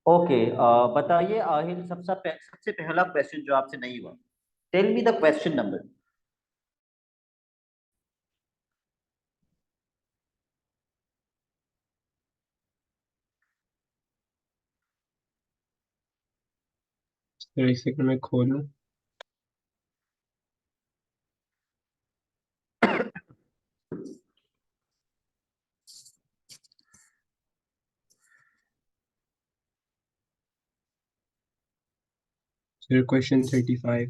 Okay, बताइए आहिल, सबसे पहला क्वेश्चन जो आपसे नहीं हुआ। Tell me the question number. Sir एक सेकंड में खोलूं। Sir question 35।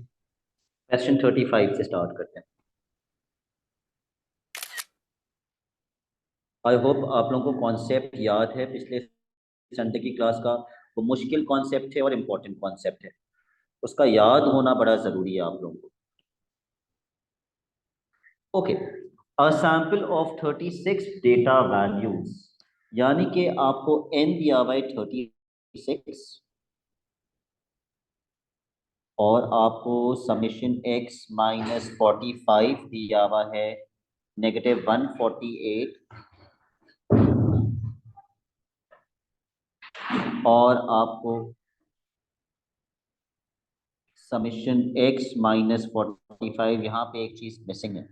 क्वेश्चन 35 से स्टार्ट करते हैं। आई होप आप लोगों को कॉन्सेप्ट याद है पिछले संडे की क्लास का। वो मुश्किल कॉन्सेप्ट है और इम्पोर्टेंट कॉन्सेप्ट है, उसका याद होना बड़ा जरूरी है आप लोगों को। Okay, a sample of 36 data values, यानी कि आपको n दिया हुआ है 36 और आपको समेशन x माइनस 45 दिया हुआ है नेगेटिव 148, और आपको समेशन x माइनस 45, यहाँ पे एक चीज मिसिंग है,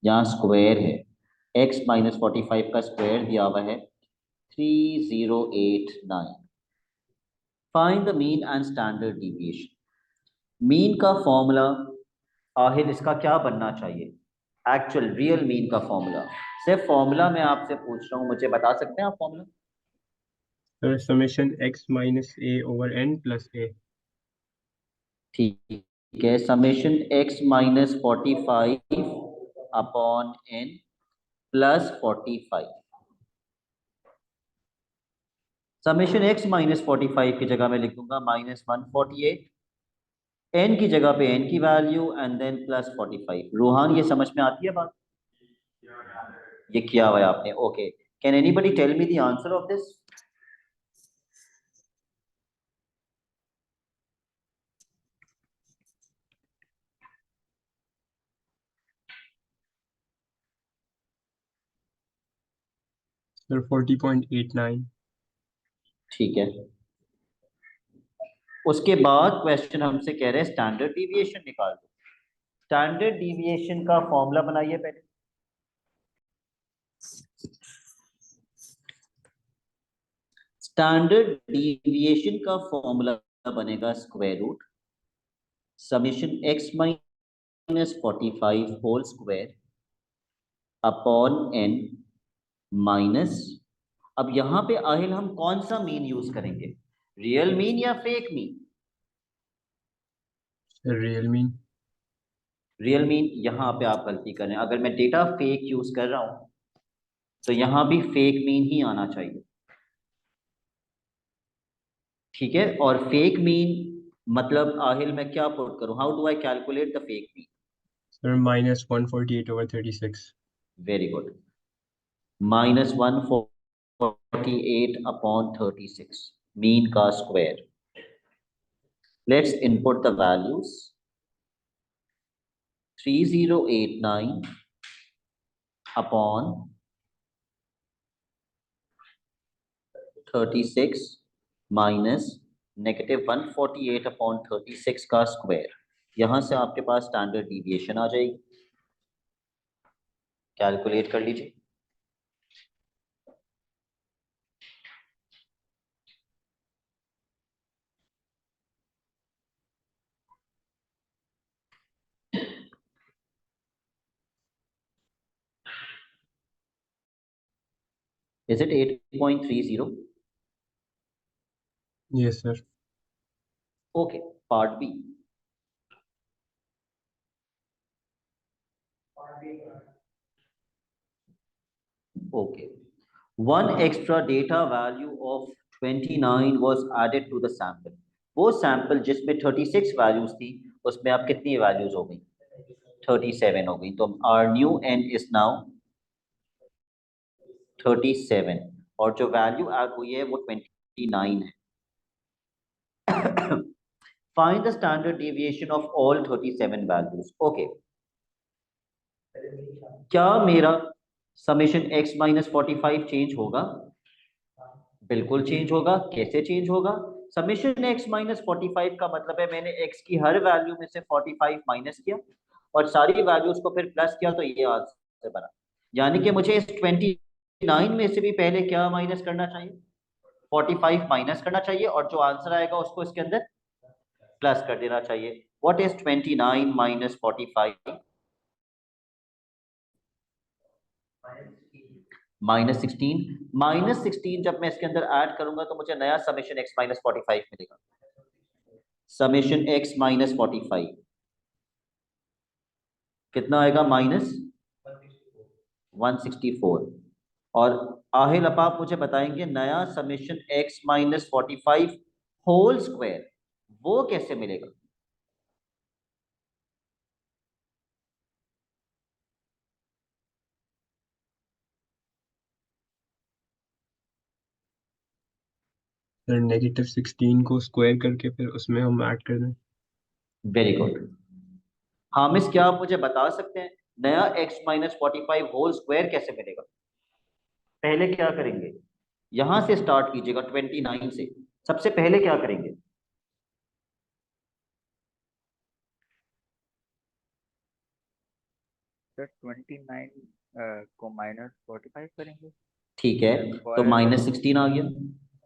यहाँ स्क्वायर है। x माइनस 45 का स्क्वायर दिया हुआ है 3089। Find the mean and standard deviation. Mean का फॉर्मूला आहिल इसका क्या बनना चाहिए? एक्चुअल रियल मीन का फॉर्मूला। सिर्फ फॉर्मूला मैं आपसे पूछ रहा हूँ, मुझे बता सकते हैं आप formula? Sir summation x minus A over n plus A. ठीक है, summation x minus 45 upon n plus 45। Summation x minus 45 की जगह मैं लिख दूंगा माइनस 148, n की जगह पे n की value and then plus 45। Ruhan, ये समझ में आती है बात? ये किया हुआ है आपने, okay. Can anybody tell me the answer of this? Sir 40.89। ठीक है, उसके बाद क्वेश्चन हमसे कह रहे हैं स्टैंडर्ड डिविएशन निकाल दो। स्टैंडर्ड डिविएशन का फॉर्मूला बनाइए पहले। स्टैंडर्ड डिविएशन का फॉर्मूला बनेगा square root summation x minus 45 whole square upon n minus, अब यहां पे आहिल हम कौन सा मीन यूज करेंगे, रियल मीन या fake mean? Sir real mean. Real mean. यहां पे आप गलती कर रहे हैं, अगर मैं डेटा फेक यूज कर रहा हूं तो यहां भी फेक मीन ही आना चाहिए। ठीक है, और फेक मीन मतलब आहिल मैं क्या पुट करूं, how do I calculate the fake mean? Sir minus 148 over 36। Very good, minus 148 upon 36, mean का square. Let's input the values. 3089 upon 36 minus negative 148 upon 36 का स्क्वायर। यहां से आपके पास स्टैंडर्ड डिविएशन आ जाएगी, कैलकुलेट कर लीजिए। Is it 8.30? Yes sir. Okay, part B. Okay, one extra data value of 29 was added to the sample। वो sample जिसमें 36 values थी उसमें अब कितनी वैल्यूज हो गई? 37 हो गई। तो are new n is now 37, और जो वैल्यू ऐड हुई है वो 29 है। Find the standard deviation of all 37 values. Okay, क्या मेरा समेशन x माइनस 45 चेंज होगा? बिल्कुल चेंज होगा। कैसे चेंज होगा? समेशन x माइनस 45 का मतलब है मैंने x की हर वैल्यू में से 45 माइनस किया और सारी वैल्यूज को फिर प्लस किया, तो ये आंसर बना। यानी कि मुझे इस 29 में से भी पहले क्या माइनस करना चाहिए? 45 माइनस करना चाहिए और जो आंसर आएगा उसको इसके अंदर प्लस कर देना चाहिए। What is 29 minus 45? -16। -16 जब मैं इसके अंदर ऐड करूंगा तो मुझे नया समेशन x माइनस 45 मिलेगा। समेशन x माइनस 45 कितना आएगा? -164। और आहिल अब आप मुझे बताएंगे नया summation x minus 45 whole square वो कैसे मिलेगा? सर -16 को स्क्वायर करके फिर उसमें हम ऐड कर दें। Very good. हामिस, क्या आप मुझे बता सकते हैं नया x माइनस 45 होल स्क्वायर कैसे मिलेगा? पहले क्या करेंगे? यहां से स्टार्ट कीजिएगा 29 से। सबसे पहले क्या करेंगे? सर 29 को -45 करेंगे। ठीक है, तो -16 आ गया।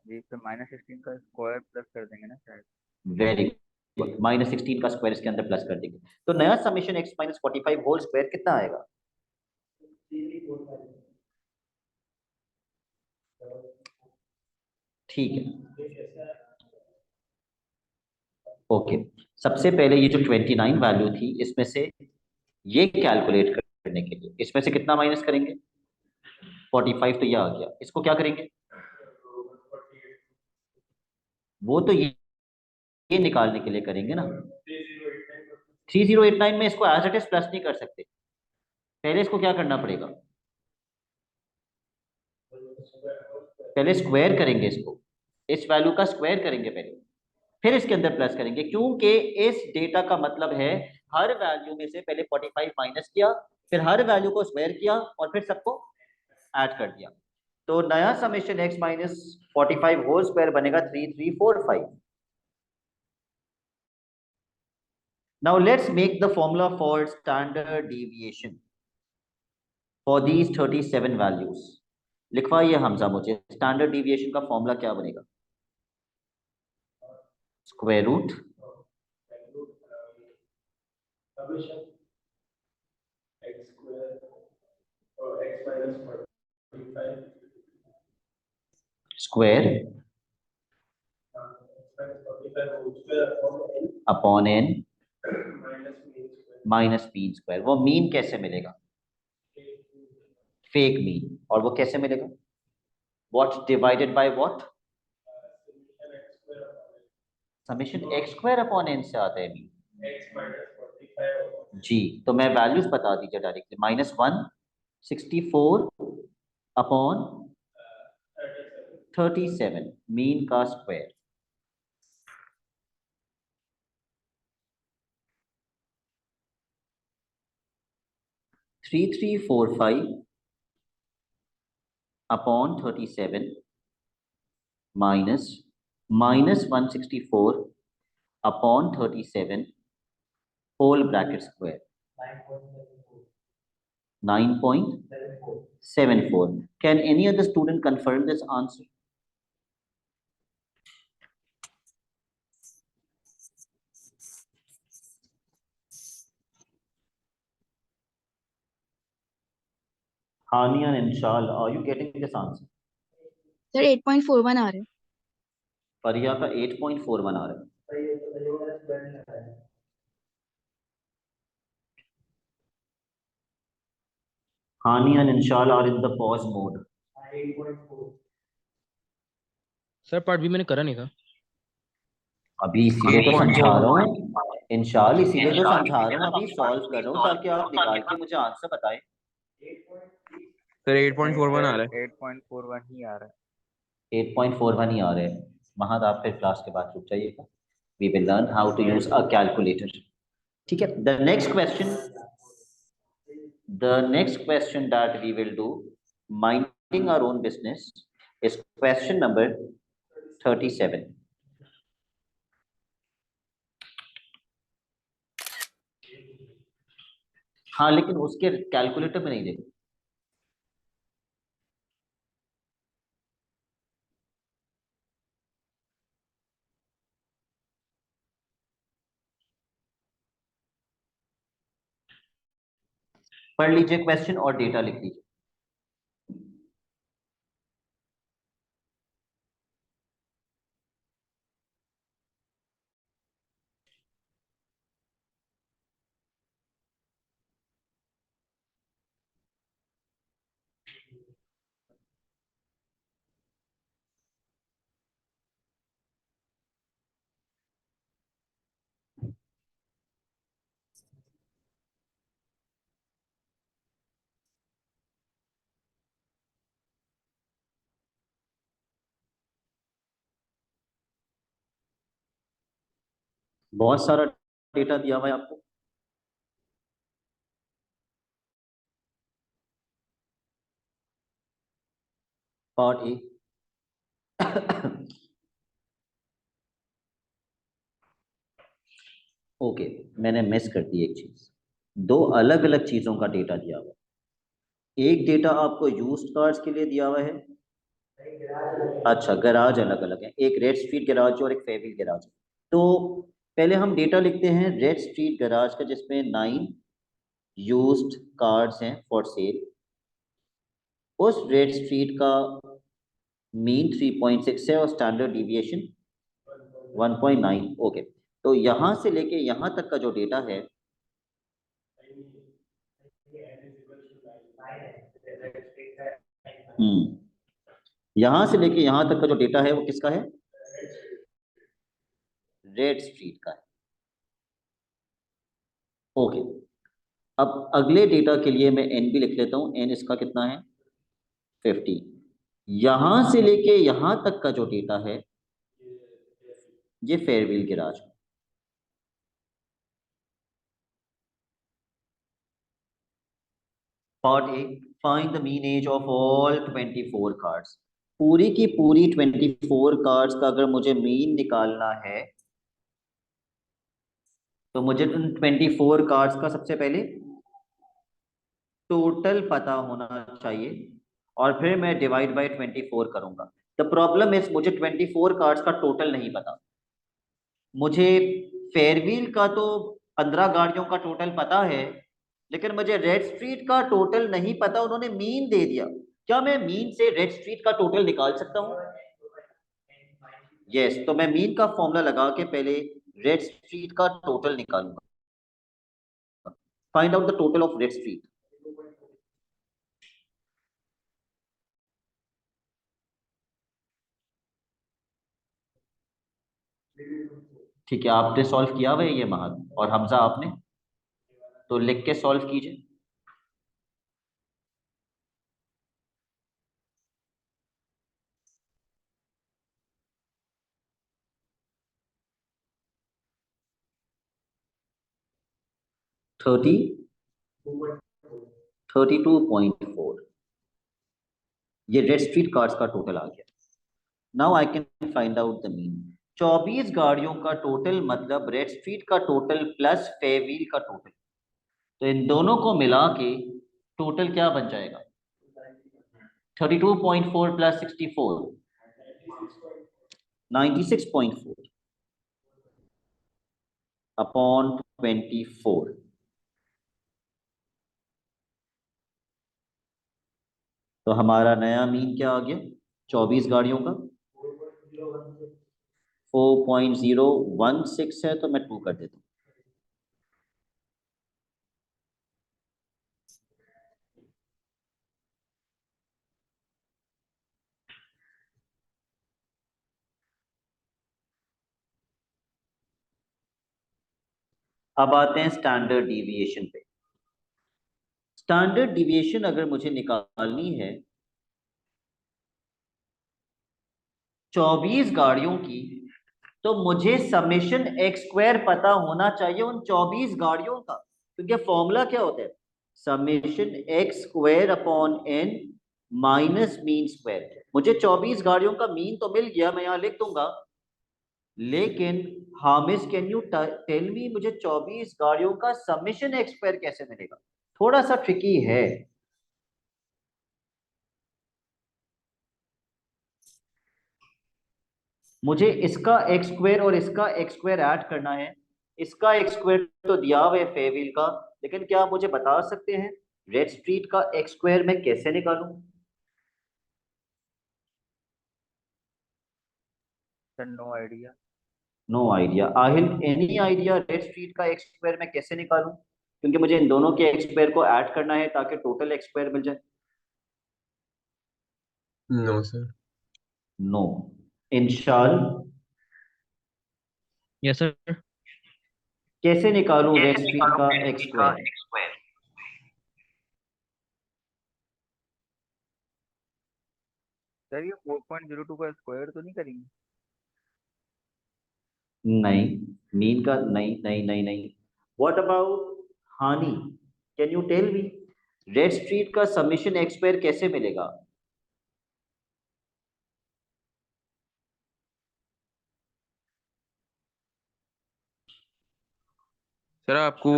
जी, फिर -16 का स्क्वायर प्लस कर देंगे ना शायद। Very good. -16 का स्क्वायर इसके अंदर प्लस कर देंगे तो नया summation x minus 45 whole square कितना आएगा? ठीक है, ओके। सबसे पहले ये जो 29 वैल्यू थी इसमें से ये कैलकुलेट करने के लिए इसमें से कितना माइनस करेंगे? 45, तो ये आ गया। इसको क्या करेंगे? वो तो ये निकालने के लिए करेंगे ना। 3089 में इसको एज इट इज प्लस नहीं कर सकते। पहले इसको क्या करना पड़ेगा? पहले स्क्वायर करेंगे इसको, इस वैल्यू का स्क्वायर करेंगे पहले, फिर इसके अंदर प्लस करेंगे, क्योंकि इस डेटा का मतलब है हर वैल्यू में से पहले 45 माइनस किया, फिर हर वैल्यू को स्क्वायर किया और फिर सबको ऐड कर दिया। तो नया summation x minus 45 whole square बनेगा 3345। Now let's make the formula for standard deviation for these 37 values. लिखवाइए हमजा मुझे, स्टैंडर्ड डेविएशन का फॉर्मूला क्या बनेगा? Square root square upon n minus mean square. वो मीन कैसे मिलेगा? Fake mean. और वो कैसे मिलेगा? What divided by what? Summation x square upon n से आता है मीन। जी, तो मैं वैल्यूज बता दीजिए डायरेक्टली। -164 अपॉन 37 मीन का square. Three three four five upon 37 -164 upon 37 whole bracket square 9.74। Can any other student confirm this answer? Hania and Inshal, are you getting this answer? Sir 8.41 आ रहा है। परिया का 8.41 आ रहा है। Hania and Inshal are in the pause mode. Sir part भी मैंने करा नहीं था। अभी इसीलिए तो समझा रहा हूँ इंशाल, इसीलिए तो समझा रहा हूँ, अभी सॉल्व कर रहा हूँ ताकि आप निकाल के मुझे आंसर बताएं। सर 8.41 आ रहा है। 8.41 ही आ रहा है। 8.41 ही आ रहे हैं। महद आप फिर क्लास के बाद रुक जाइएगा। We will learn how to use a calculator. ठीक है, the next question that we will do, minding our own business, is question number 37। हाँ, लेकिन उसके कैलकुलेटर में नहीं देखो। पढ़ लीजिए क्वेश्चन और डेटा लिख लीजिए। बहुत सारा डेटा दिया हुआ है आपको। Part A. ओके, मैंने मिस कर दी एक चीज। दो अलग अलग चीजों का डेटा दिया हुआ है। एक डेटा आपको यूज्ड कार्स के लिए दिया हुआ है। अच्छा, गैराज अलग अलग है, एक रेड स्ट्रीट गैराज और एक फेविल गैराज। तो पहले हम डेटा लिखते हैं रेड स्ट्रीट गैराज का, जिसमें 9 यूज्ड कार्स हैं फॉर सेल। उस रेड स्ट्रीट का मीन 3.6 है और स्टैंडर्ड डिविएशन 1.9। ओके, तो यहां से लेके यहां तक का जो डेटा है, यहां से लेके यहां तक का जो डेटा है वो किसका है? रेड स्ट्रीट का है। ओके, अब अगले डेटा के लिए मैं एन भी लिख लेता हूं। एन इसका कितना है? 50। यहां से लेके यहां तक का जो डेटा है ये Fairwheel garage. Part A, find the mean age of all 24 cards. पूरी की पूरी 24 कार्ड्स का अगर मुझे मीन निकालना है तो मुझे उन 24 कार्ड्स का सबसे पहले टोटल पता होना चाहिए और फिर मैं डिवाइड बाय 24 करूंगा। द प्रॉब्लम इज मुझे 24 कार्ड्स का टोटल नहीं पता। मुझे फेयरव्हील का तो 15 गाड़ियों का टोटल पता है, लेकिन मुझे रेड स्ट्रीट का टोटल नहीं पता। उन्होंने मीन दे दिया। क्या मैं मीन से रेड स्ट्रीट का टोटल निकाल सकता हूँ? यस, तो मैं मीन का फॉर्मूला लगा के पहले रेड स्ट्रीट का टोटल निकालूंगा। Find out the total of red street. ठीक है, आपने सॉल्व किया हुआ है ये महद, और हमजा आपने, तो लिख के सॉल्व कीजिए। थर्टी 32.4 ये रेड स्ट्रीट कार्ड्स का टोटल आ गया। Now I can find out the mean. 24 गाड़ियों का टोटल मतलब रेड स्ट्रीट का टोटल प्लस फेयरव्हील का टोटल। तो इन दोनों को मिला के टोटल क्या बन जाएगा? 32.4 प्लस 64 96.4 अपॉन 24। तो हमारा नया मीन क्या आ गया 24 गाड़ियों का? 4.016 है, तो मैं 2 कर देता हूँ। अब आते हैं स्टैंडर्ड डिविएशन पे। स्टैंडर्ड डिविएशन अगर मुझे निकालनी है 24 गाड़ियों की, तो मुझे समेशन एक्स स्क्वायर पता होना चाहिए उन 24 गाड़ियों का। क्योंकि फॉर्मूला क्या होता है? Summation x square upon n minus mean square. मुझे 24 गाड़ियों का मीन तो मिल गया, मैं यहाँ लिख दूंगा, लेकिन हामिस कैन यू टेल मी मुझे 24 गाड़ियों का समेशन एक्स स्क्वायर कैसे मिलेगा? थोड़ा सा ट्रिकी है। मुझे इसका एक्स स्क्वायर और इसका एक्स स्क्वायर ऐड करना है। इसका एक्स स्क्वायर तो दिया हुआ है फेविल का, लेकिन क्या आप मुझे बता सकते हैं रेड स्ट्रीट का एक्स स्क्वायर मैं कैसे निकालूं? Sir no idea. No idea. Aahil any idea red street का एक्स स्क्वायर मैं कैसे निकालूं? क्योंकि मुझे इन दोनों के एक्स स्क्वायर को ऐड करना है ताकि टोटल एक्स स्क्वायर मिल जाए। No sir. No. Inshal yes sir. कैसे निकालूं रेड स्ट्रीट का एक्स स्क्वायर? सर ये 4.02 का स्क्वायर तो नहीं करेंगे? नहीं, मीन का नहीं नहीं नहीं नहीं। What about Haani, can you tell me red street का समेशन एक्स स्क्वायर कैसे मिलेगा? सर आपको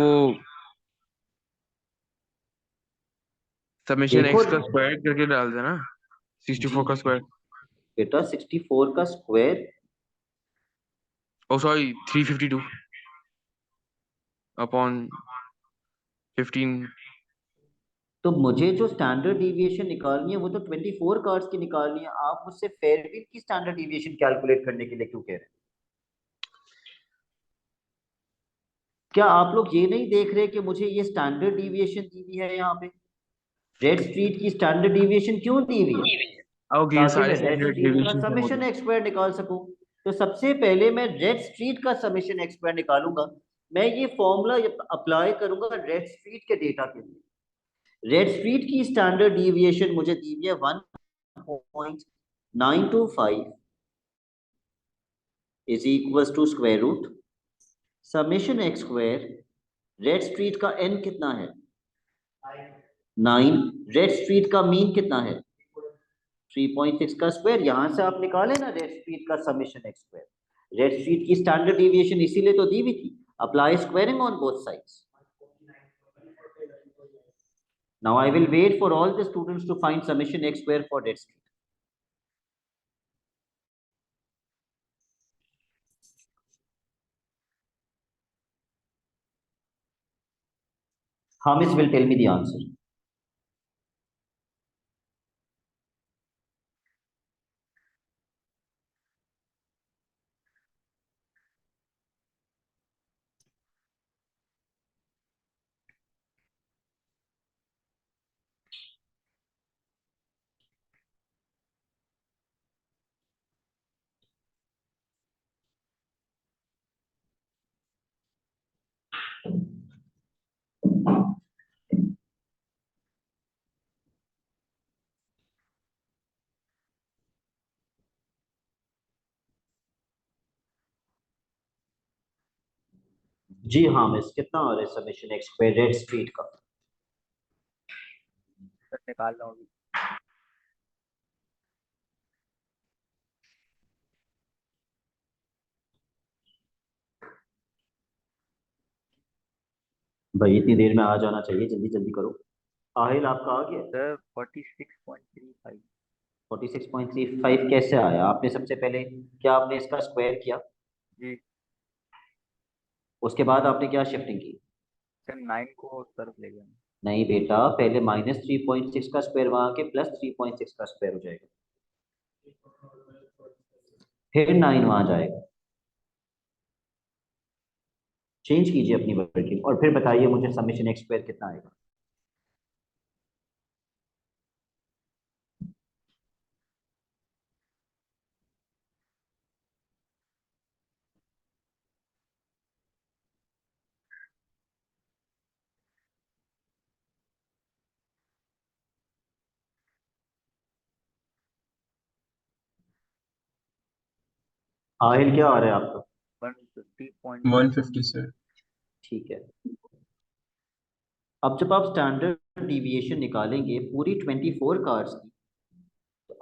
समेशन देखो एक्स का स्क्वायर करके डाल देना, 64 का स्क्वायर। बेटा 64 का स्क्वायर, ओ सॉरी 352 अपॉन 15। तो मुझे जो स्टैंडर्ड डिविएशन निकालनी है वो तो 24 कार्ड्स की निकालनी है। आप मुझसे फेयरविल की स्टैंडर्ड डिविएशन कैलकुलेट करने के लिए क्यों कह रहे हैं? क्या आप लोग ये नहीं देख रहे कि मुझे ये स्टैंडर्ड डिविएशन दी हुई है यहाँ पे? रेड स्ट्रीट की स्टैंडर्ड डिविएशन क्यों दी हुई है? ओके, ताकि सारे मैं रेड स्टैंडर्ड स्ट्रीट का डेविएशन का समेशन मॉडल। एक्स स्क्वायर निकाल सकूं। तो सबसे पहले मैं रेड स्ट्रीट का समेशन एक्स स्क्वायर निकालूंगा। मैं ये फॉर्मूला अप्लाई करूंगा रेड स्ट्रीट के डेटा के लिए। रेड स्ट्रीट की स्टैंडर्ड डिविएशन मुझे दी हुई है 1.925 is equal to square root summation x square. Red street का एन कितना है? 9। रेड स्ट्रीट का मीन कितना है? 3.6 का स्क्वायर। यहां से आप निकाले ना रेड स्ट्रीट का summation x square. Red street की स्टैंडर्ड डिविएशन इसीलिए तो दी हुई थी। Apply squaring on both sides. Now I will wait for all the students to find summation x square for red street. Hamis will tell me the answer. जी हाँ miss, कितना आ रहा है summation x square red street का? Sir निकाल रहा हूँ अभी। भाई इतनी देर में आ जाना चाहिए, जल्दी जल्दी करो। आहिल आपका आ गया? सर 46.35। 46.35 कैसे आया? आपने सबसे पहले क्या आपने इसका स्क्वायर किया? जी उसके बाद आपने क्या शिफ्टिंग की? सर 9 को उस तरफ ले गया। नहीं बेटा, पहले -3.6 का स्क्वायर वहां के +3.6 का स्क्वायर हो जाएगा, फिर 9 वहां जाएगा। चेंज कीजिए अपनी वर्किंग और फिर बताइए मुझे समेशन एक्स स्क्वायर कितना आएगा। आहिल क्या आ रहा है आपका? 150.6। 150 सर। ठीक है। अब जब आप स्टैंडर्ड डिविएशन निकालेंगे पूरी 24 कार्ड्स की,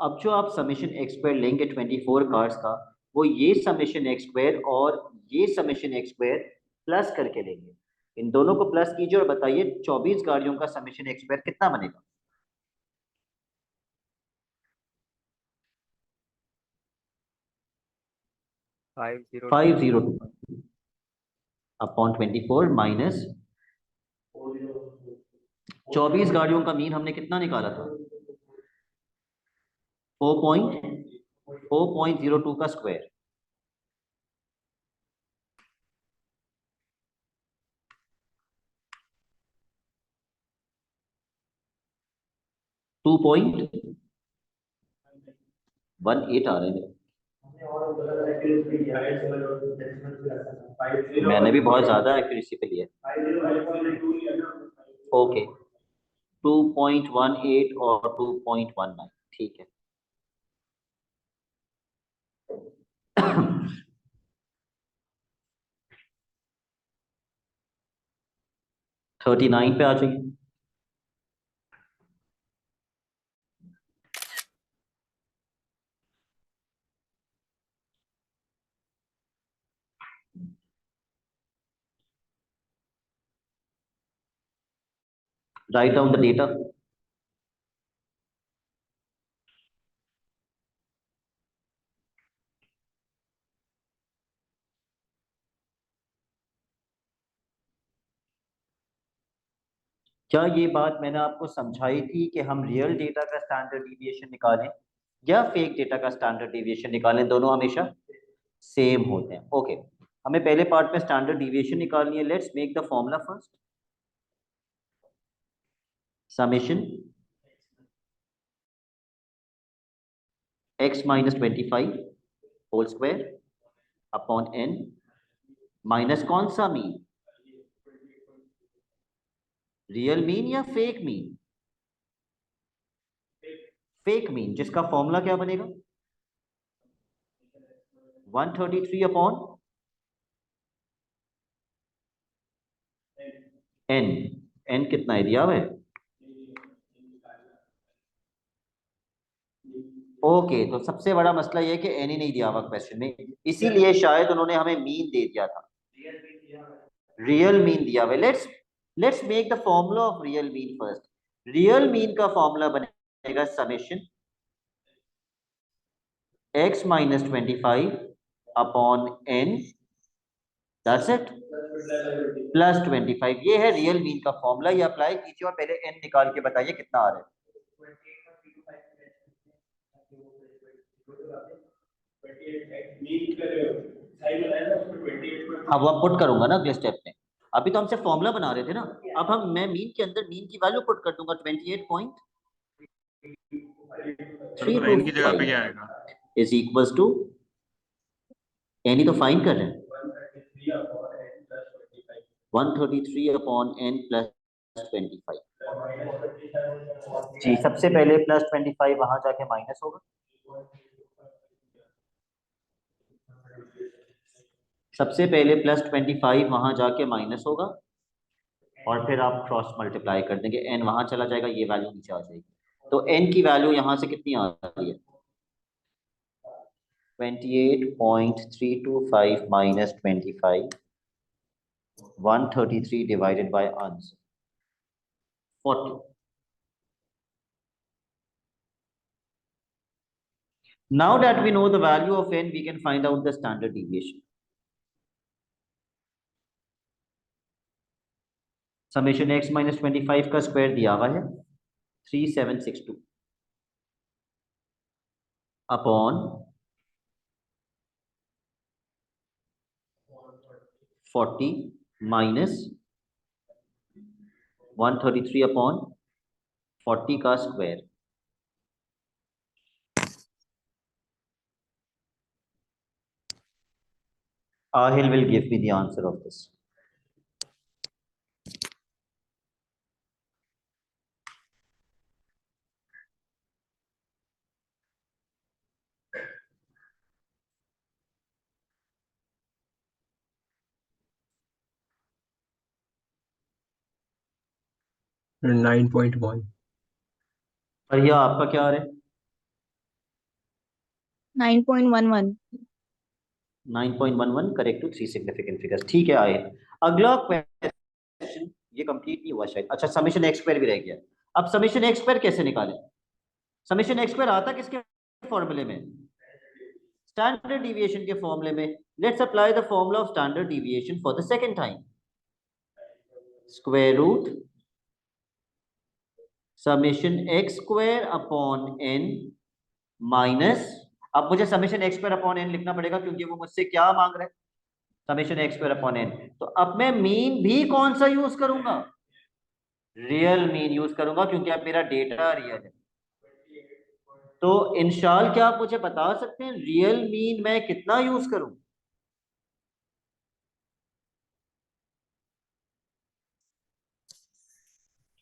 अब जो आप समेशन एक्स स्क्वायर लेंगे 24 कार्स का, वो ये समेशन एक्स स्क्वायर और ये समेशन एक्स स्क्वायर प्लस करके लेंगे। इन दोनों को प्लस कीजिए और बताइए 24 गाड़ियों का समेशन एक्स स्क्वायर कितना बनेगा। 502 अपॉन 24 माइनस 24 गाड़ियों का मीन हमने कितना निकाला था, 4.02 का स्क्वायर। टू पॉइंट 18 आ रहे हैं। मैंने भी बहुत ज्यादा एक्यूरेसी पे लिया। ओके 2.18 और 2.19 ठीक है। 39 पे आ जाइए। Write down the data. क्या ये बात मैंने आपको समझाई थी कि हम रियल डेटा का स्टैंडर्ड डिविएशन निकालें या फेक डेटा का स्टैंडर्ड डिविएशन निकालें, दोनों हमेशा सेम होते हैं। ओके हमें पहले पार्ट में स्टैंडर्ड डिविएशन निकालनी है। Let's make the formula first. Summation x minus 25 whole square upon n minus कौन सा मीन, रियल मीन या फेक मीन, फेक मीन, जिसका फॉर्मूला क्या बनेगा 133 अपॉन n। n कितना है दिया हुआ है। ओके तो सबसे बड़ा मसला ये है कि n ही नहीं दिया हुआ क्वेश्चन में, इसीलिए शायद उन्होंने हमें मीन दे दिया था, रियल मीन दिया हुआ है। Let's make the formula of real mean first. Real mean का फॉर्मूला बनेगा summation x minus 25 upon n, that's it, plus 25। ये है रियल मीन का फॉर्मूला, ये अप्लाई कीजिए और पहले n निकाल के बताइए कितना आ रहा है। अब वो पुट करूंगा ना अगले स्टेप में, अभी तो हम सिर्फ फॉर्मूला बना रहे थे ना। अब मैं मीन के अंदर मीन की वैल्यू पुट कर दूंगा 28.325 n की जगह पे क्या आएगा। इज इक्वल्स टू n ही तो फाइंड कर रहे हैं 133 अपॉन n प्लस 25। जी सबसे पहले प्लस 25 वहां जाके माइनस होगा, सबसे पहले प्लस 25 वहां जाके माइनस होगा और फिर आप क्रॉस मल्टीप्लाई कर देंगे, n वहां चला जाएगा, ये वैल्यू नीचे आ जाएगी। तो n की वैल्यू यहां से कितनी आ रही है 28.325 minus 25, 133 divided by answer 40। Now that we know the value of n, we can find out the standard deviation. Summation x minus 25 का स्क्वायर दिया हुआ है 3762 अपॉन 40 माइनस 133 अपॉन 40 का square. Ahil will give me the answer of this. Nine point one. भैया आपका क्या आ रहा है 9.11। 9.11 करेक्ट टू 3 सिग्निफिकेंट फिगर्स। ठीक है आए, अगला क्वेश्चन ये कंप्लीट नहीं हुआ शायद। अच्छा समेशन एक्स स्क्वायर भी रह गया। अब समेशन एक्स स्क्वायर कैसे निकालें? समेशन एक्स स्क्वायर आता किसके फॉर्मूले में? स्टैंडर्ड डिविएशन के फॉर्मूले में। Let's apply the formula of standard deviation for the second time. Square root summation x square upon n minus, अब मुझे summation x square upon n लिखना पड़ेगा क्योंकि वो मुझसे क्या मांग रहा है, summation x square upon n. तो अब मैं मीन भी कौन सा यूज करूंगा? रियल मीन यूज करूंगा क्योंकि अब मेरा डेटा रियल है। तो इंशाल क्या आप मुझे बता सकते हैं रियल मीन मैं कितना यूज करूं?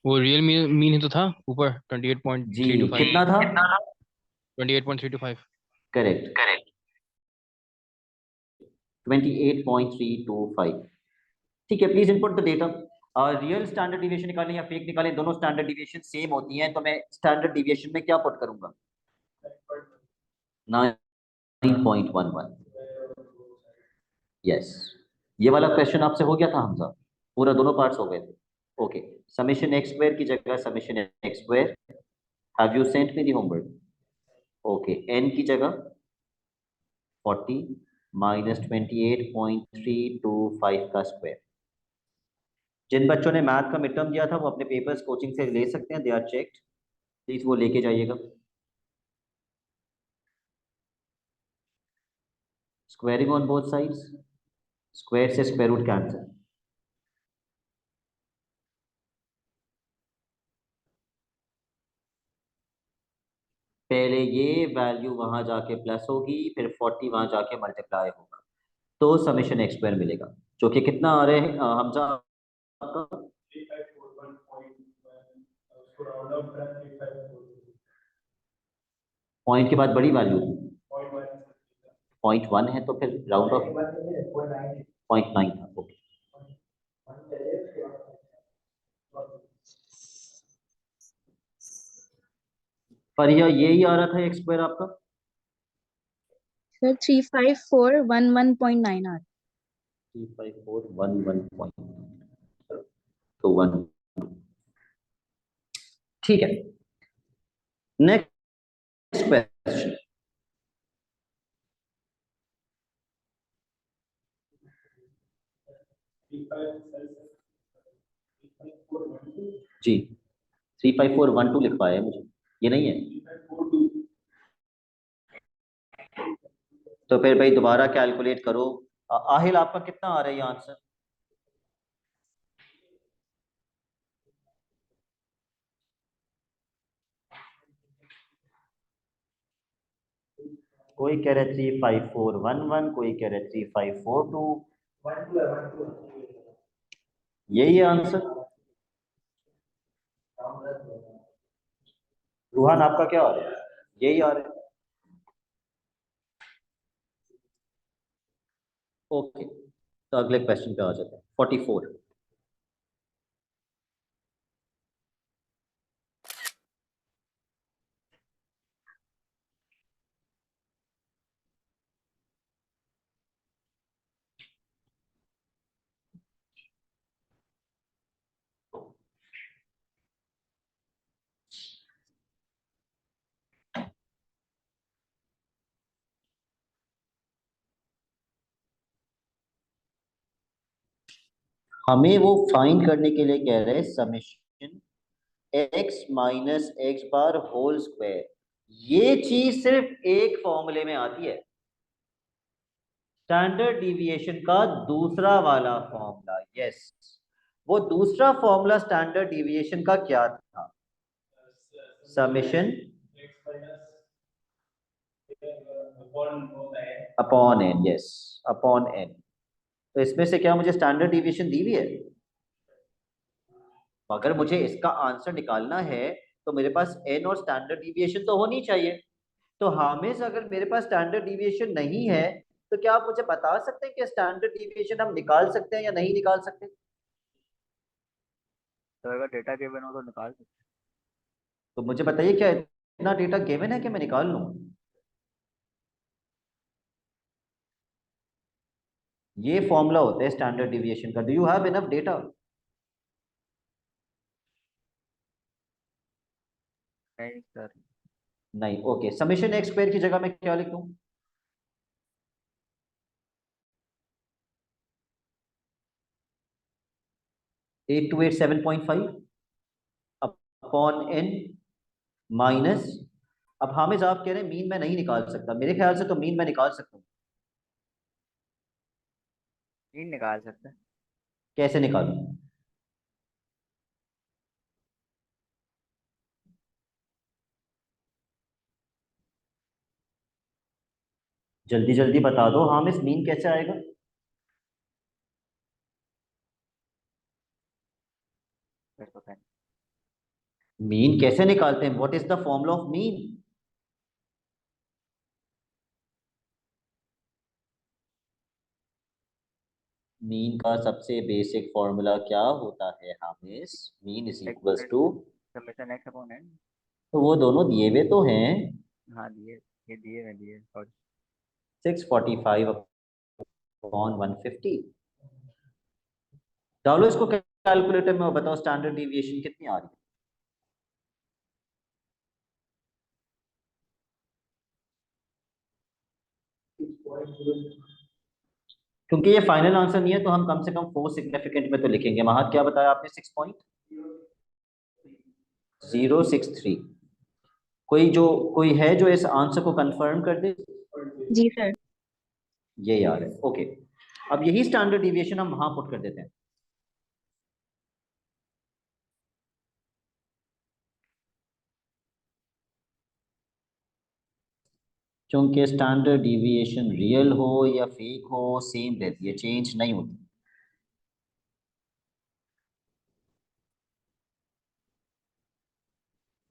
वो रियल मीन ही तो था ऊपर जी 28.325। कितना था? 28.325। Correct correct 28.325। ठीक है, please input the data. Real standard deviation निकालें या फेक निकालें, दोनों स्टैंडर्ड डिविएशन सेम होती हैं, तो मैं स्टैंडर्ड डिविएशन में क्या पुट करूंगा? 9.11। यस, ये वाला क्वेश्चन आपसे हो गया था हमजा, पूरा दोनों पार्ट्स हो गए थे। ओके, समेशन एक्स स्क्वायर की जगह summation x square. Have you sent me the homework? Okay, n की जगह 40 माइनस 28.325 का स्क्वायर। जिन बच्चों ने मैथ का मिड टर्म दिया था वो अपने पेपर्स कोचिंग से ले सकते हैं, दे आर चेक्ड, प्लीज वो लेके जाइएगा। Squaring on both sides, square से स्क्वायर रूट कैंसिल। पहले ये वैल्यू वहां जाके प्लस होगी, फिर 40 वहां जाके मल्टीप्लाई होगा, तो समेशन एक्स स्क्वायर मिलेगा, जो कि कितना आ रहे हैं हमजा आपका? पॉइंट के बाद बड़ी वैल्यू 0.1 है, तो फिर राउंड ऑफ 0.9 था। ओके, पर यही आ रहा था एक्स स्क्वायर आपका। सर 35411.9 आ रहा 35411 तो 1, ठीक है। नेक्स्ट क्वेश्चन, जी 35412 लिखवाया है मुझे, ये नहीं है। तो फिर भाई दोबारा कैलकुलेट करो। आहिल आपका कितना आ रहा है ये आंसर? कोई कह रहे 35411, कोई कह रहे 3542, यही है आंसर। रूहान आपका क्या आ रहा है? यही आ रहा है। ओके, तो अगले क्वेश्चन पे आ जाते हैं। 44, हमें वो फाइंड करने के लिए कह रहे हैं summation x minus x bar whole square. ये चीज सिर्फ एक फॉर्मूले में आती है, स्टैंडर्ड डिविएशन का दूसरा वाला फॉर्मूला। यस, वो दूसरा फॉर्मूला स्टैंडर्ड डिविएशन का क्या था? Summation upon n. Yes, upon n. तो इसमें से क्या मुझे स्टैंडर्ड डिविएशन दी हुई है? अगर मुझे इसका आंसर निकालना है तो मेरे पास एन और स्टैंडर्ड डिविएशन तो होनी चाहिए। तो हामिज अगर मेरे पास स्टैंडर्ड डिविएशन नहीं है तो क्या आप मुझे बता सकते हैं कि स्टैंडर्ड डिविएशन हम निकाल सकते हैं या नहीं निकाल सकते? तो अगर डेटा गिवन हो तो निकाल सकते तो मुझे बताइए क्या इतना डेटा गिवन है कि मैं निकाल लूं? ये फॉर्मूला होता है स्टैंडर्ड डिविएशन का। Do you have enough data? नहीं सर। नहीं, ओके। समेशन एक्स स्क्वायर की जगह मैं क्या लिख दूं? 8287.5 अपॉन एन माइनस, अब हामिद आप कह रहे हैं मीन मैं नहीं निकाल सकता, मेरे ख्याल से तो मीन मैं निकाल सकता हूँ। तीन निकाल सकते हैं। कैसे निकालूं? जल्दी जल्दी बता दो हामिद, मीन कैसे आएगा? सर पता नहीं। मीन कैसे निकालते हैं? What is the formula of mean? Mean का सबसे बेसिक फॉर्मूला क्या होता है Hamid? Mean is equals to, summation x upon n. तो वो दोनों दिए हुए तो हैं। हाँ दिए, ये दिए सॉरी। 645 अपॉन 150। डालो इसको कैलकुलेटर में और बताओ स्टैंडर्ड डिविएशन कितनी आ रही है। क्योंकि ये फाइनल आंसर नहीं है तो हम कम से कम 4 सिग्निफिकेंट में तो लिखेंगे। महक क्या बताया आपने? 6.063। कोई है जो इस आंसर को कंफर्म कर दे? जी सर। ये याद है, ओके। अब यही स्टैंडर्ड डिविएशन हम वहां पुट कर देते हैं। क्योंकि स्टैंडर्ड डिविएशन रियल हो या फेक हो सेम रहती है, चेंज नहीं होती।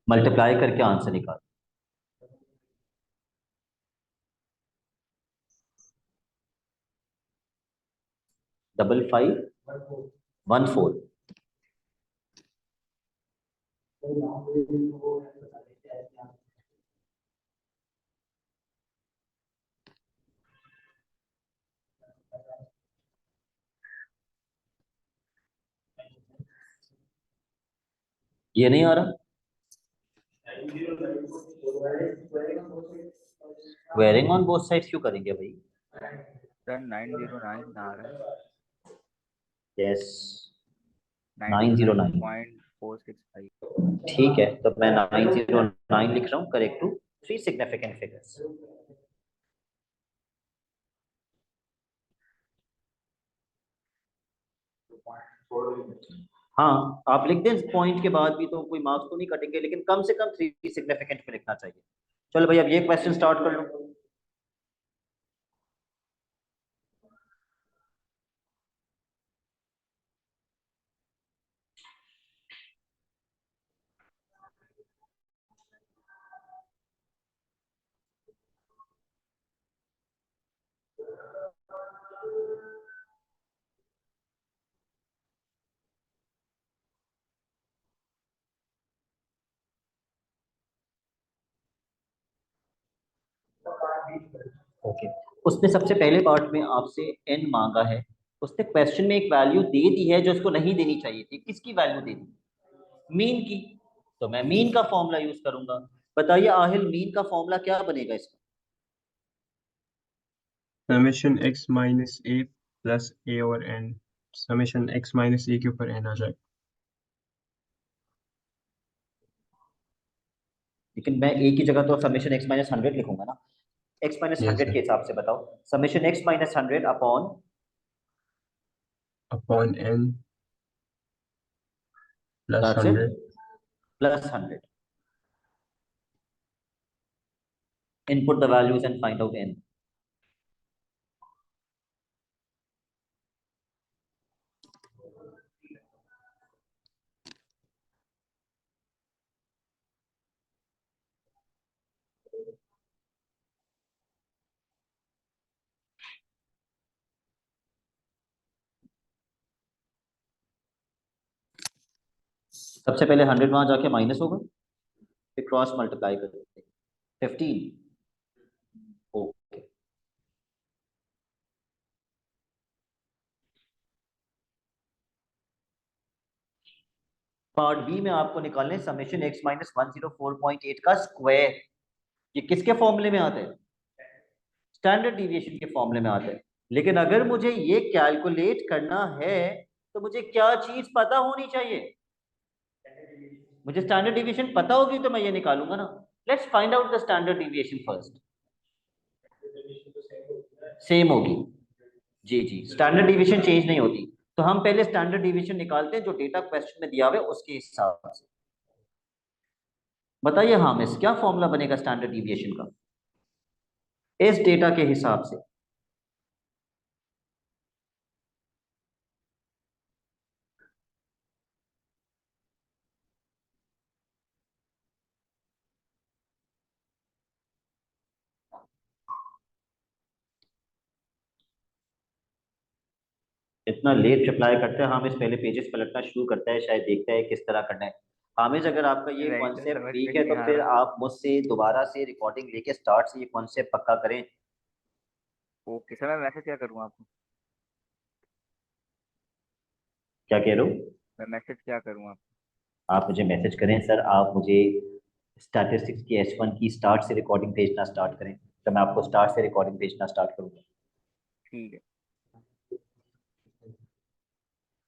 मल्टीप्लाई करके आंसर निकाल। 5514। ये नहीं आ रहा? वेयरिंग ऑन बोथ साइड क्यों करेंगे भाई? सर 909 आ रहा है। यस, 909। 909.465। ठीक है, तो मैं 909 लिख रहा हूँ, करेक्ट टू 3 सिग्निफिकेंट फिगर्स। हाँ, आप लिख दें पॉइंट के बाद भी तो कोई मार्क्स तो नहीं कटेंगे, लेकिन कम से कम 3 सिग्निफिकेंट में लिखना चाहिए। चलो भाई, अब ये क्वेश्चन स्टार्ट कर लो। ओके, उसने सबसे पहले पार्ट में आपसे एन मांगा है। उसने क्वेश्चन में एक वैल्यू दे दी है जो उसको नहीं देनी चाहिए थी। किसकी वैल्यू दे दी? मीन की। तो मैं मीन का फॉर्मूला यूज करूंगा। बताइए आहिल, मीन का फॉर्मूला क्या बनेगा इसका? समेशन एक्स माइनस ए प्लस ए और एन, समेशन एक्स माइनस ए के ऊपर एन आ जाएगा। लेकिन मैं ए की जगह तो समेशन एक्स माइनस 100 लिखूंगा ना। X minus yes 100 sir. के हिसाब से बताओ। Summation x minus 100 upon upon n plus that's it, 100। Plus 100। Input the values and find out n. सबसे पहले 100 वहां जाके माइनस होगा, फिर क्रॉस मल्टीप्लाई कर देते हैं। 15। ओके, पार्ट बी में आपको निकालना है समेशन x माइनस 104.8 का स्क्वायर। ये किसके फॉर्मूले में आता है? स्टैंडर्ड डिविएशन के फॉर्मूले में आता है। लेकिन अगर मुझे ये कैलकुलेट करना है तो मुझे क्या चीज पता होनी चाहिए? मुझे स्टैंडर्ड डिविएशन पता होगी तो मैं ये निकालूंगा ना। Let's find out the standard deviation first. Same होगी जी जी, स्टैंडर्ड डिविएशन चेंज नहीं होती। तो हम पहले स्टैंडर्ड डिविएशन निकालते हैं जो डेटा क्वेश्चन में दिया हुआ है उसके हिसाब से। बताइए हामिस, क्या फॉर्मूला बनेगा स्टैंडर्ड डिविएशन का इस डेटा के हिसाब से? इतना लेट रिप्लाई करते हैं हामिस, पहले पेजेस पलटना शुरू करता है, शायद देखता है किस तरह करना है। हामिस, अगर आपका ये नहीं सर, कॉन्सेप्ट समझ में वीक है नहीं तो आ फिर रहा। आप मुझसे दोबारा से रिकॉर्डिंग लेके स्टार्ट से ये कॉन्सेप्ट पक्का करें। ओके सर, मैं मैसेज क्या करूँ आपको? क्या कह रहे हो? मैं मैसेज क्या करूँ आपको? आप मुझे मैसेज करें सर, आप मुझे स्टैटिस्टिक्स की S1 की स्टार्ट से रिकॉर्डिंग भेजना स्टार्ट करें तो मैं आपको स्टार्ट से रिकॉर्डिंग भेजना स्टार्ट करूंगा। ठीक है।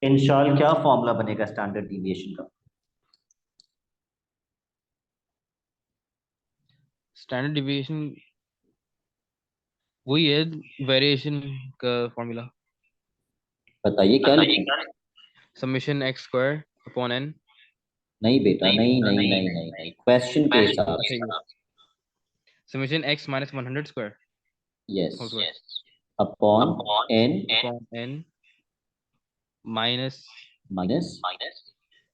इंशाल्लाह क्या फॉर्मूला बनेगा स्टैंडर्ड डिविएशन का? स्टैंडर्ड डिविएशन वही है, वेरिएशन का फॉर्मूला। बताइए क्या लिखूं? Summation x square upon n. नहीं बेटा, नहीं नहीं नहीं नहीं नहीं, क्वेश्चन के हिसाब से। Summation x minus 100 square yes, whole square upon n upon n minus minus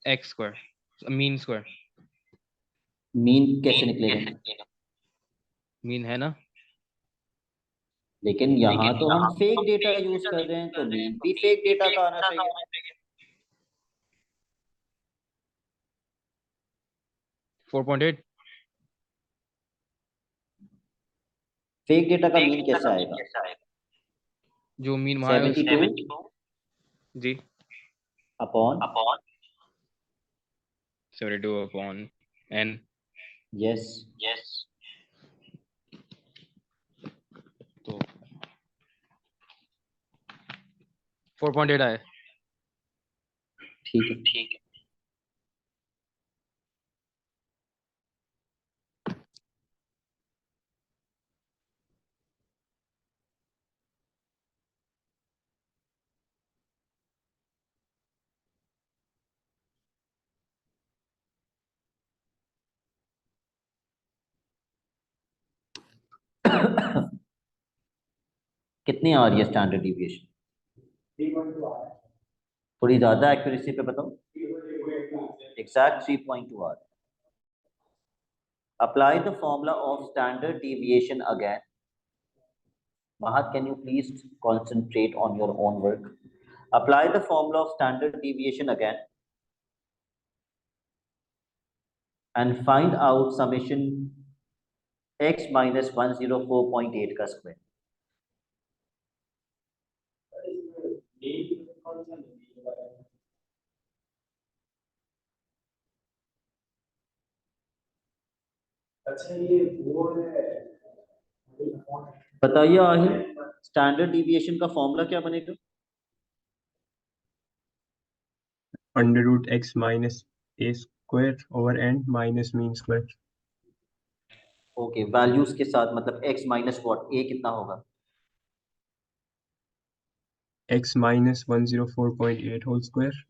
x square, mean square. Mean कैसे निकलेगा? मीन है ना। लेकिन यहाँ तो हम फेक डेटा यूज कर रहे हैं तो मीन भी फेक डेटा का आना चाहिए। 4.8। फेक डेटा का मीन कैसे आएगा? जो मीन वहाँ है 72 जी, अपॉन 72 अपॉन एन। यस, तो 4.8 आए। ठीक है। कितनी आ रही है स्टैंडर्ड डिविएशन? थोड़ी ज्यादा एक्यूरेसी पे बताओ। एग्जैक्ट 3.2 आ रहा है। Apply the formula of standard deviation again. Mahat, can you please concentrate on your own work? Apply the formula of standard deviation again and find out summation x minus 104.8 का square. बताइए Ahir, standard deviation का formula क्या बनेगा? Under root x minus A square over N minus mean square. Okay, values के साथ मतलब x minus what, a कितना होगा? एक्स माइनस 104.8 होल स्क्वायर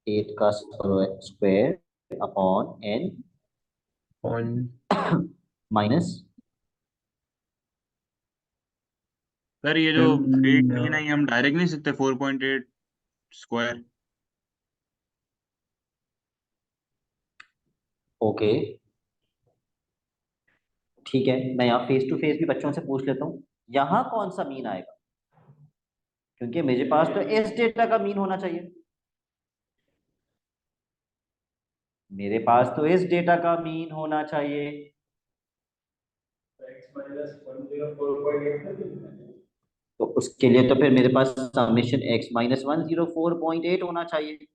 8 का square upon n on minus. Sir ये जो फेक डिवीजन है ये हम डायरेक्ट नहीं सकते 4.8 स्क्वायर? ओके ठीक है, मैं यहाँ फेस टू फेस भी बच्चों से पूछ लेता हूँ, यहाँ कौन सा मीन आएगा? क्योंकि मेरे पास तो इस डेटा का मीन होना चाहिए। मेरे पास तो इस डेटा का मीन होना चाहिए। तो उसके लिए तो फिर मेरे पास समेशन x माइनस 104.8 होना चाहिए।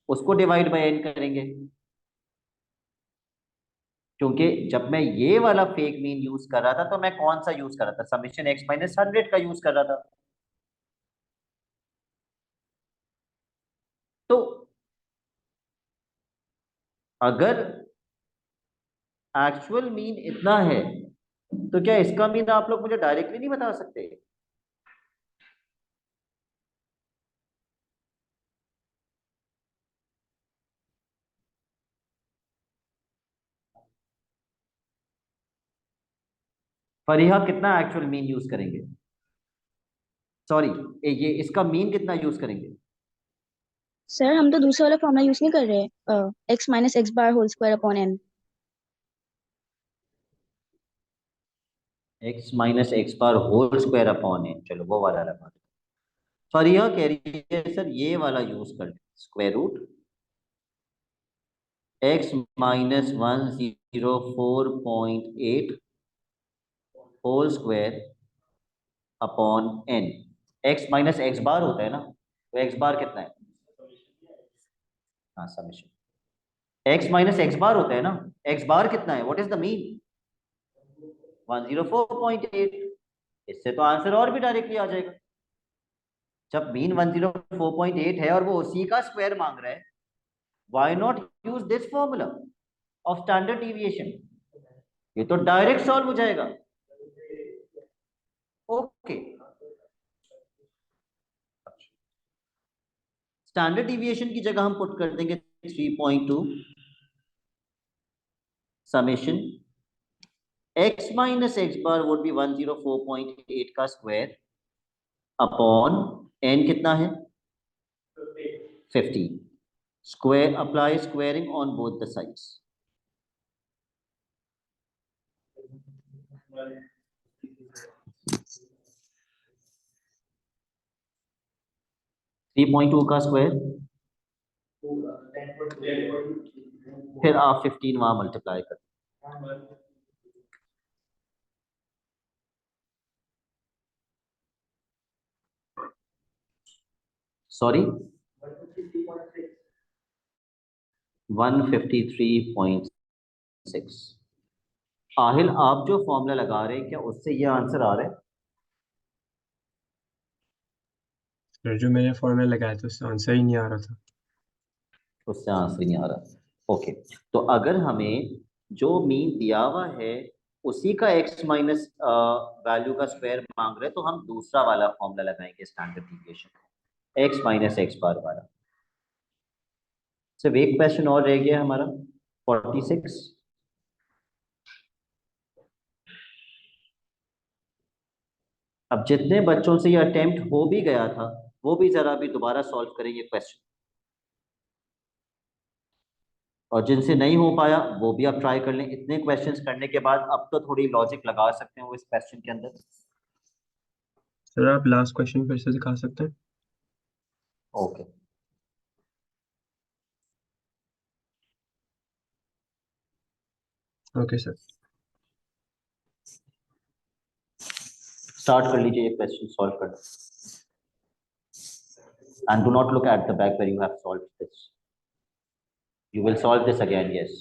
उसको डिवाइड बाय n करेंगे, क्योंकि जब मैं ये वाला फेक मीन यूज कर रहा था तो मैं कौन सा यूज कर रहा था, समेशन x माइनस 100 का यूज कर रहा था। तो अगर एक्चुअल मीन इतना है तो क्या इसका मीन आप लोग मुझे डायरेक्टली नहीं बता सकते? फरीहा कितना एक्चुअल मीन यूज करेंगे, सॉरी ये इसका मीन कितना यूज करेंगे? सर हम तो दूसरा वाला फॉर्मूला यूज नहीं कर रहे, x minus x bar whole square upon n। x minus x bar whole square upon n, चलो वो वाला लगा। फरीहा कह रही है सर ये वाला यूज कर, square root x minus 104.8 whole square upon n। x minus x bar होता है ना, तो x बार कितना है? हाँ summation x minus x bar होता है ना, x बार कितना है, व्हाट इज द मीन? 104.8। इससे तो आंसर और भी डायरेक्टली आ जाएगा। जब मीन 104.8 है और वो उसी का स्क्वायर मांग रहा है, why not use this formula of standard deviation, ये तो डायरेक्ट सॉल्व हो जाएगा। ओके, स्टैंडर्ड डिविएशन की जगह हम पुट कर देंगे 3.2 summation x minus x bar would be 104.8 का स्क्वायर अपॉन n कितना है 50, square apply squaring on both the sides. Three point two का स्क्वायर, फिर आप 15 वहां मल्टीप्लाई कर, सॉरी 153.6। आहिल आप जो फॉर्मूला लगा रहे हैं क्या उससे ये आंसर आ रहा है? सर जो मैंने फॉर्मूला लगाया था उससे आंसर ही नहीं आ रहा था। उससे आंसर नहीं आ रहा। ओके, तो अगर हमें जो मीन दिया हुआ है उसी का x माइनस वैल्यू का स्क्वायर मांग रहे हैं, तो हम दूसरा वाला फॉर्मूला लगाएंगे standard deviation x minus x bar वाला। सिर्फ एक क्वेश्चन और रह गया हमारा 46। अब जितने बच्चों से ये अटेम्प्ट हो भी गया था वो भी जरा भी दोबारा सॉल्व करेंगे क्वेश्चन, और जिनसे नहीं हो पाया वो भी आप ट्राई कर लें। इतने क्वेश्चंस करने के बाद अब तो थोड़ी लॉजिक लगा सकते हो इस क्वेश्चन के अंदर। सर आप लास्ट क्वेश्चन फिर से दिखा सकते हैं? Okay, okay sir. स्टार्ट कर लीजिए ये क्वेश्चन सॉल्व करना, and do not look at the back where you have solved this, you will solve this again, yes।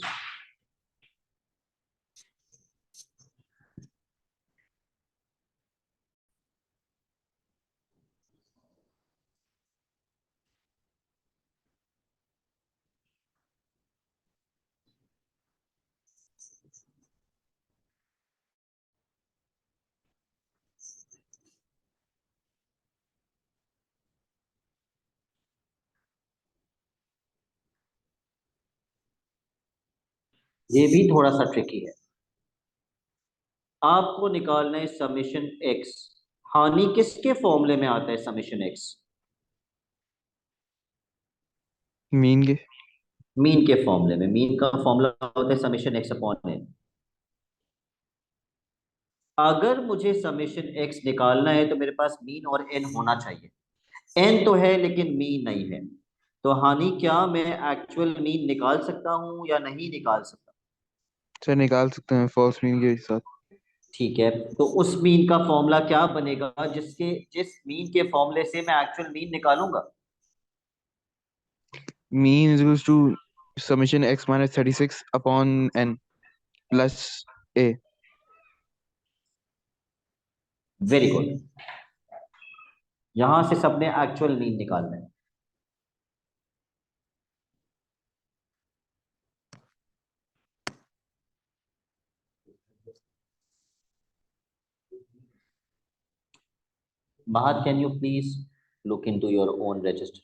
ये भी थोड़ा सा ट्रिकी है। आपको निकालना है समेशन x, हानि किसके फॉर्मूले में आता है समेशन x? मीन के। मीन के फॉर्मूले में। मीन का फॉर्मूला होता है समेशन x अपॉन n। अगर मुझे समेशन x निकालना है तो मेरे पास मीन और n होना चाहिए। n तो है लेकिन मीन नहीं है, तो हानि क्या मैं एक्चुअल मीन निकाल सकता हूं या नहीं निकाल सकता? सर निकाल सकते हैं फर्स्ट मीन के साथ। ठीक है, तो उस मीन का फॉर्मूला क्या बनेगा जिस मीन के फॉर्मूले से मैं एक्चुअल मीन निकालूंगा? mean is equals to summation x minus 36 upon n plus a. Very good. यहां से सबने एक्चुअल मीन निकालना है। Mahat, can you please look into your own register?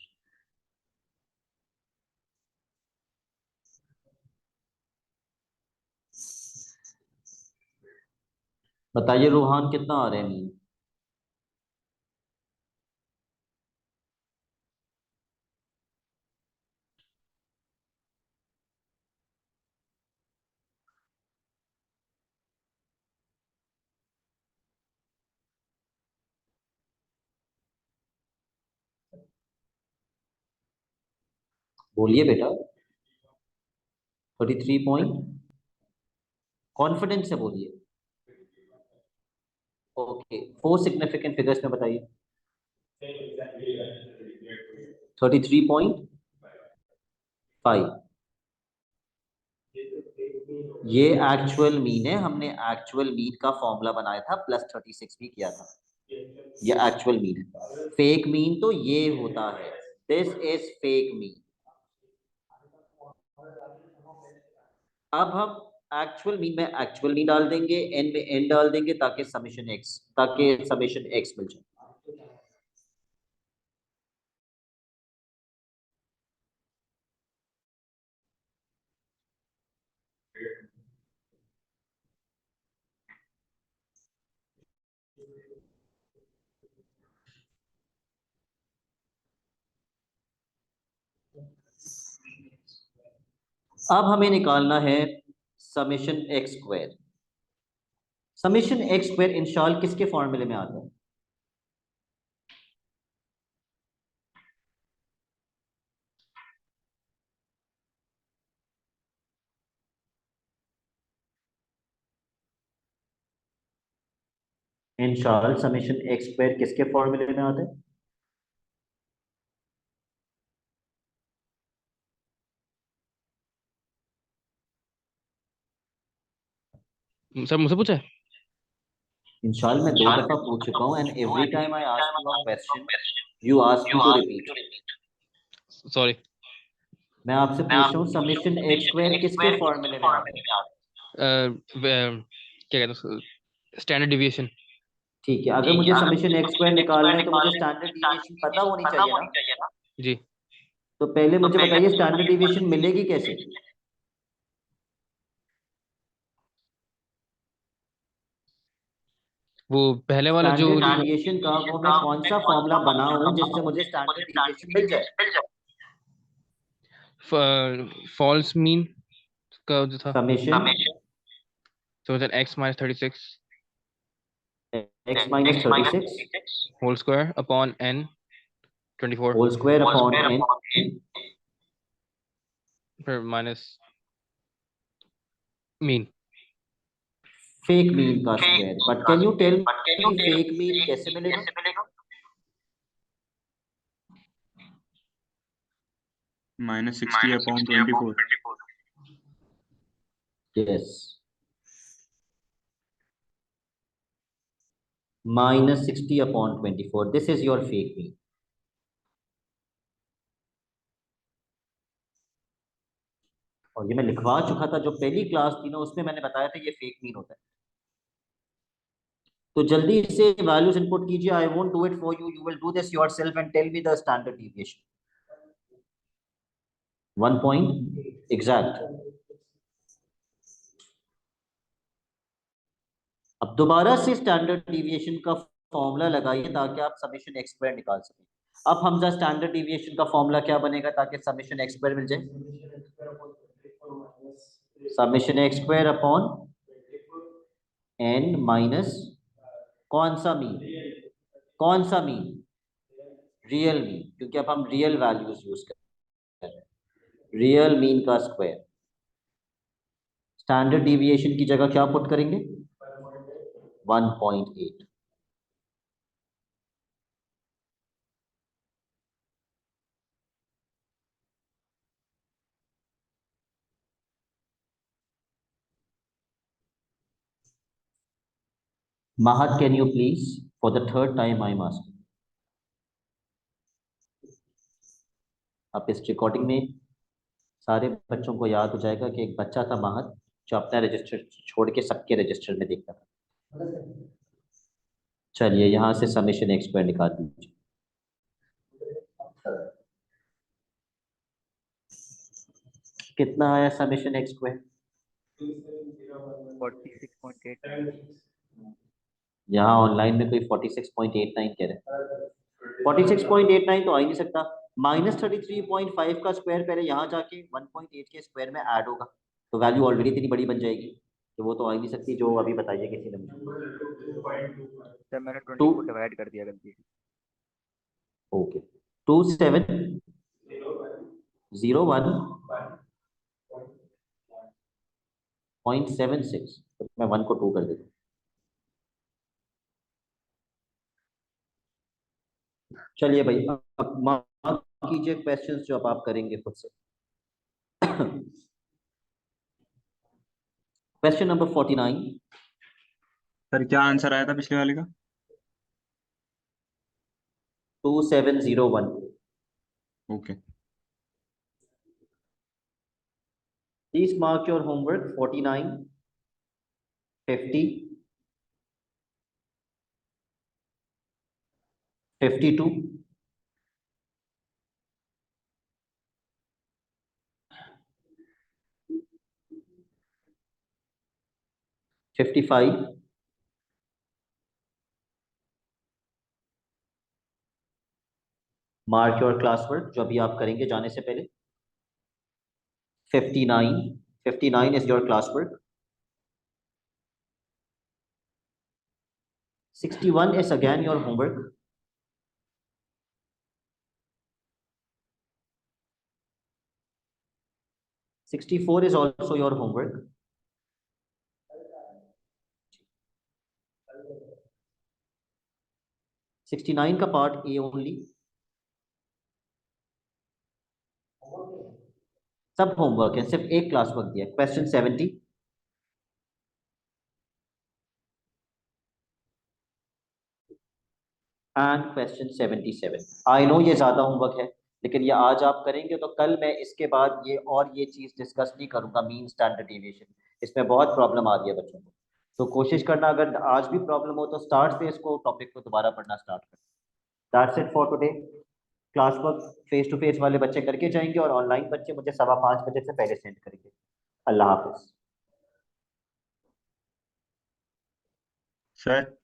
बताइए रूहान, कितना आ रहे हैं मीन? बोलिए बेटा। 33 पॉइंट। कॉन्फिडेंस से बोलिए। ओके, 4 सिग्निफिकेंट फिगर्स में बताइए। 33.5। ये एक्चुअल मीन है। हमने एक्चुअल मीन का फॉर्मूला बनाया था, प्लस 36 भी किया था। ये एक्चुअल मीन है। फेक मीन तो ये होता है, दिस इज फेक मीन। अब हम एक्चुअल मीन में एक्चुअल मीन डाल देंगे, एन में एन डाल देंगे ताकि समेशन एक्स मिल जाए। अब हमें निकालना है summation x square. Summation x square Inshal किसके फॉर्मूले में आता है? इंशाल समेशन एक्स स्क्वायर किसके फॉर्मूले में आता है? सर मुझसे पूछा है? इंशाल मैं 2 दफा पूछ चुका हूं, and every time I ask you a question you ask me to repeat. Sorry. मैं आपसे पूछ रहा हूं समेशन एक्स स्क्वायर किसके फॉर्मूले में आता है? क्या कहते हैं उसको, स्टैंडर्ड डिविएशन। ठीक है, अगर मुझे समेशन एक्स स्क्वायर निकालना है तो मुझे स्टैंडर्ड डिविएशन पता होनी चाहिए ना। जी। तो पहले मुझे बताइए स्टैंडर्ड डिविएशन मिलेगी कैसे? वो पहले वाला जो स्टैंडर्ड डिविएशन का वो मैं कौन सा फॉर्मूला बनाऊं जिससे मुझे स्टैंडर्ड डिविएशन मिल जाए? फॉल्स मीन का जो था, summation so that x minus 36 x minus 36 whole square upon n 24 whole square upon n फिर माइनस मीन। फेक मीन का square. But can you tell me fake mean कैसे मिलेगा? -60 upon 24। Yes, -60 upon 24, this is your fake mean. और ये मैं लिखवा चुका था, जो पहली क्लास थी ना उसमें मैंने बताया था ये फेक मीन होता है। तो जल्दी से वैल्यूज इनपुट कीजिए। I won't do it for you, you will do this yourself and tell me the standard deviation. 1 point exact. अब दोबारा से स्टैंडर्ड डिविएशन का फॉर्मूला लगाइए ताकि आप समेशन एक्स स्क्वायर निकाल सकें। अब हमजा स्टैंडर्ड डिविएशन का फॉर्मूला क्या बनेगा ताकि समेशन एक्स स्क्वायर मिल जाए? Summation x square upon n minus कौन सा मीन? कौन सा मीन? रियल मीन, क्योंकि अब हम रियल वैल्यूज यूज कर रहे हैं। रियल मीन का स्क्वायर। स्टैंडर्ड डिविएशन की जगह क्या पुट करेंगे? 1.8। Mahat, can you please, for the third time I'm asking, आप इस रिकॉर्डिंग में सारे बच्चों को याद हो जाएगा कि एक बच्चा था महत जो अपना रजिस्टर छोड़ के सबके रजिस्टर में देखता था। चलिए यहां से समेशन एक्स स्क्वायर निकाल दीजिए। कितना आया समेशन एक्स स्क्वायर? 46.89। यहाँ ऑनलाइन में कोई 46.89 कह रहे हैं। 46.89 तो आ ही नहीं सकता। -33.5 का स्क्वायर पहले यहाँ जाके 1.8 के स्क्वायर में ऐड होगा, तो वैल्यू ऑलरेडी इतनी बड़ी बन जाएगी, तो वो तो आ ही नहीं सकती। जो अभी बताइए किसी ने मुझे। सर मैंने 20 टू को डिवाइड कर दिया गलती से। ओके 2701.76, तो मैं 1 को 2 कर देता हूँ। चलिए भाई अब मार्क कीजिए क्वेश्चंस जो अब आप करेंगे खुद से। Question number 49। सर क्या आंसर आया था पिछले वाले का? 2701। Okay Please mark your homework 49, 50, 52, 55, 'mark your classwork' जो अभी आप करेंगे जाने से पहले। 59 is your classwork। 61 is again your homework। 64 is also your homework। 69 का पार्ट ए ओनली, सब होमवर्क है, सिर्फ एक क्लास वर्क दिया। Question 70 and question 77। I know ये ज्यादा होमवर्क है, लेकिन ये आज आप करेंगे तो कल मैं इसके बाद ये चीज डिस्कस नहीं करूंगा, मीन स्टैंडर्ड डेविएशन। इसमें बहुत प्रॉब्लम आ रही है बच्चों को, तो कोशिश करना अगर आज भी प्रॉब्लम हो तो स्टार्ट से इसको टॉपिक को दोबारा पढ़ना स्टार्ट करना। That's it for today. Class work face to face वाले बच्चे करके जाएंगे और ऑनलाइन बच्चे मुझे 5:15 बजे से पहले सेंड करेंगे। अल्लाह हाफिज। सर।